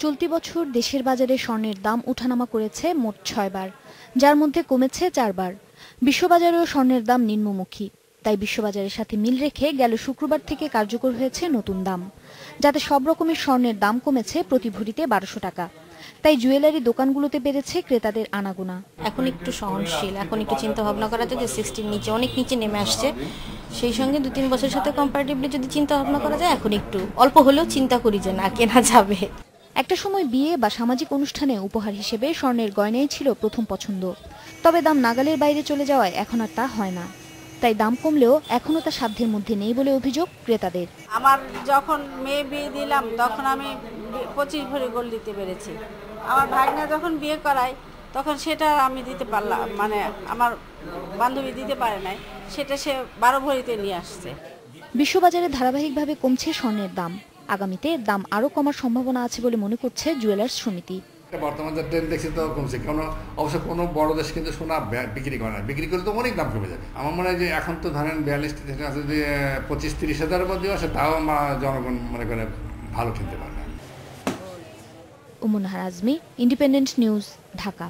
চলতি বছর দেশের বাজারে স্বর্ণের দাম ওঠানামা করেছে মোট ৬ বার, যার মধ্যে কমেছে ৪ বার। বিশ্ববাজারেও স্বর্ণের দাম নিম্নমুখী, তাই বিশ্ববাজারের সাথে মিল রেখে গেল শুক্রবার থেকে কার্যকর হয়েছে নতুন দাম, যাতে সব রকমের স্বর্ণের দাম কমেছে প্রতি ভরিতে ১২০০ টাকা। তাই জুয়েলারি দোকানগুলোতে বেড়েছে ক্রেতাদের আনাগোনা। এখন একটু সহনশীল, এখন একটু চিন্তা ভাবনা করা যায় যে 60-র নিচে, অনেক নিচে নেমে আসছে। সেই সঙ্গে ২-৩ বছরের সাথে কম্পারেটিভলি যদি চিন্তা ভাবনা করা যায়, এখন একটু অল্প হলেও চিন্তা করি যে না, কেনা যাবে। একটা সময় বিয়ে বা সামাজিক অনুষ্ঠানে উপহার হিসেবে স্বর্ণের গয়নাই ছিল প্রথম পছন্দ, তবে দাম নাগালের বাইরে চলে যাওয়ায় এখন আর তা হয় না। তাই দাম কমলেও এখনো তা সাধ্যের মধ্যে নেই বলে অভিযোগ ক্রেতাদের। আমার যখন মেয়ে বিয়ে দিলাম তখন আমি 25 ভরি গোল্ড দিতে পেরেছি। আমার ভাগনা যখন বিয়ে করায় তখন সেটা আমি দিতে পারলাম, মানে আমার বান্ধবী দিতে পারে নাই, সেটা সে 12 ভরিতে নিয়ে আসছে। বিশ্ববাজারে ধারাবাহিকভাবে কমছে স্বর্ণের দাম, আগামীতে দাম আরও কমার সম্ভাবনা আছে বলে মনে করছে জুয়েলার্স সমিতি। বর্তমান যে ট্রেন্ড দেখছি তো কমছে, কারণ অবশ্য কোনো বড় দেশ কিন্তু সোনা বিক্রি করে না, বিক্রি করে তো অনেক দাম কমে যাবে। আমার মনে হয় যে এখন তো ধরেন 42 আছে, যে 25-30 হাজারের মধ্যেও আসে, তাও জনগণ মনে করে ভালো কিনতে পারবে। উমুন আজমি, ইন্ডিপেন্ডেন্ট নিউজ, ঢাকা।